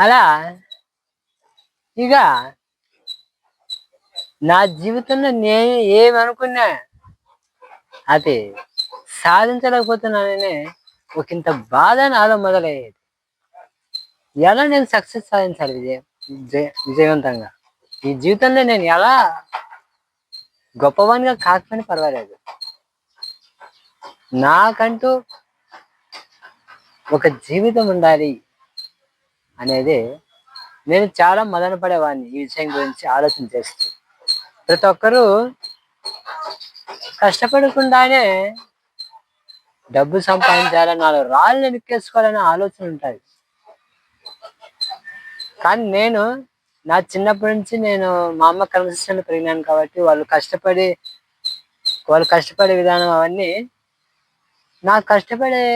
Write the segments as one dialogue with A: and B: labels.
A: అలా ఇక నా జీవితంలో నేను ఏమనుకున్నా అది సాధించలేకపోతున్నాననే ఒకంత బాధ నాలో మొదలయ్యేది. ఎలా నేను సక్సెస్ సాధించాలి విజయవంతంగా ఈ జీవితంలో నేను ఎలా గొప్పవానిగా కాకపోయినా పర్వాలేదు, నాకంటూ ఒక జీవితం ఉండాలి అనేది నేను చాలా మదన పడేవాడిని. ఈ విషయం గురించి ఆలోచన చేస్తూ ప్రతి ఒక్కరూ కష్టపడకుండానే డబ్బు సంపాదించాలని, నాలుగు రాళ్ళు వెనక్కేసుకోవాలనే ఆలోచన ఉంటుంది. కానీ నేను నా చిన్నప్పటి నుంచి నేను మా అమ్మ క్రమశిక్షణలో పెరిగినాను కాబట్టి వాళ్ళు కష్టపడే విధానం అవన్నీ నాకు కష్టపడే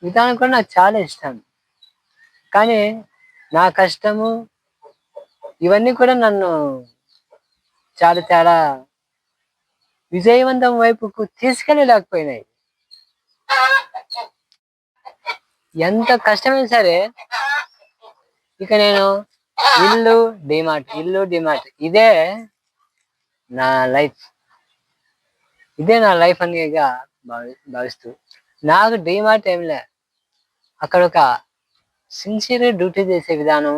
A: విధానం కూడా నాకు చాలా ఇష్టం. కానీ నా కష్టము ఇవన్నీ కూడా నన్ను చాలా చాలా విజయవంతం వైపుకు తీసుకెళ్ళలేకపోయినాయి. ఎంత కష్టమైనా సరే ఇక నేను ఇల్లు డిమార్ట్ ఇదే నా లైఫ్, అనేగా భావిస్తూ నాకు డిమార్ట్ ఏంలే, అక్కడ ఒక సిన్సియర్ డ్యూటీ చేసే విధానం,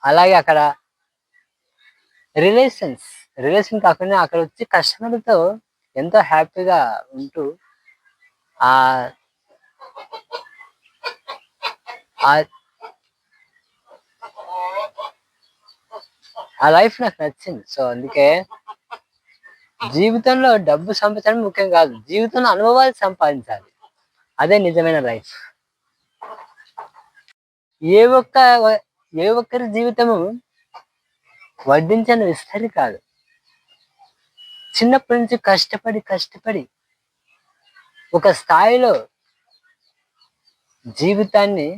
A: అలాగే అక్కడ రిలేషన్ కాకుండా అక్కడ వచ్చి కస్టమర్లతో ఎంతో హ్యాపీగా ఉంటూ ఆ లైఫ్ నాకు నచ్చింది. సో అందుకే జీవితంలో డబ్బు సంపాదించడం ముఖ్యం కాదు, జీవితంలో అనుభవాలు సంపాదించాలి. అదే నిజమైన లైఫ్. ఏ ఒక్కరి జీవితము వడ్డించని విస్తరి కాదు. చిన్నప్పటి నుంచి కష్టపడి ఒక స్థాయిలో జీవితాన్ని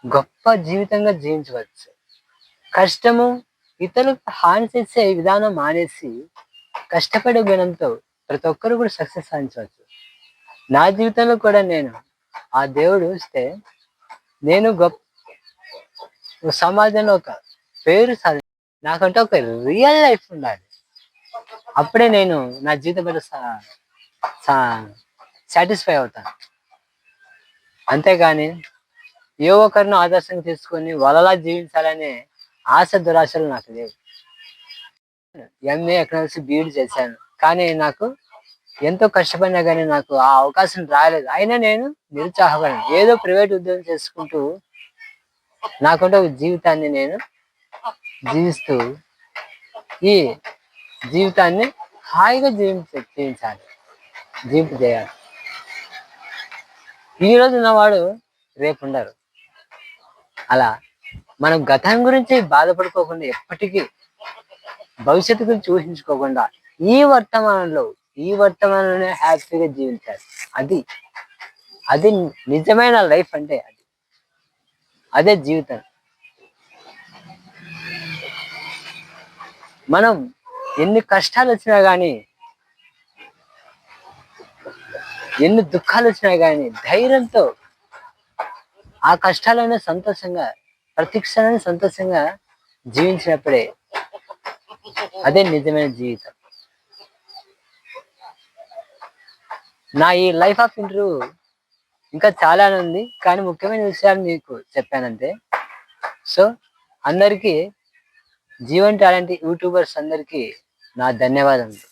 A: గొప్ప జీవితంగా జీవించవచ్చు. కష్టము ఇతరులకు హాని చేసే విధానం మానేసి కష్టపడే గుణంతో ప్రతి ఒక్కరు కూడా సక్సెస్ సాధించవచ్చు. నా జీవితంలో కూడా నేను ఆ దేవుడు ఇస్తే నేను గొప్ప సమాజంలో ఒక పేరు నాకంటే ఒక రియల్ లైఫ్ ఉండాలి. అప్పుడే నేను నా జీవితం మీద సాటిస్ఫై అవుతాను. అంతేగాని ఏ ఒక్కరిని ఆదర్శంగా తీసుకొని వాళ్ళలా జీవించాలనే ఆశ దురాశలు నాకు లేవు. ఎంఏ ఎకనామిక్స్ బీఈడి చేశాను, కానీ నాకు ఎంతో కష్టపడినా కానీ నాకు ఆ అవకాశం రాలేదు. అయినా నేను నిరుత్సాహపడిన ఏదో ప్రైవేట్ ఉద్యోగం చేసుకుంటూ నాకంటే ఒక జీవితాన్ని నేను జీవిస్తూ ఈ జీవితాన్ని హాయిగా జీవించాలి. చేయాలి. ఈరోజు ఉన్నవాడు రేపు ఉండరు. అలా మనం గతం గురించి బాధపడుకోకుండా, ఎప్పటికీ భవిష్యత్తు గురించి ఊహించుకోకుండా ఈ వర్తమానంలోనే హ్యాపీగా జీవించాలి. అది నిజమైన లైఫ్ అంటే అదే జీవితం. మనం ఎన్ని కష్టాలు వచ్చినా కానీ, ఎన్ని దుఃఖాలు వచ్చినా కానీ ధైర్యంతో ఆ కష్టాలనే సంతోషంగా, ప్రతి క్షణాన్ని సంతోషంగా జీవించినప్పుడే అదే నిజమైన జీవితం. నా ఈ లైఫ్ ఆఫ్ ఇంటర్వ్యూ ఇంకా చాలానే ఉంది, కానీ ముఖ్యమైన విషయాలు మీకు చెప్పానంతే. సో అందరికీ జీవన్ టాలెంట్ యూట్యూబర్స్ అందరికీ నా ధన్యవాదములు.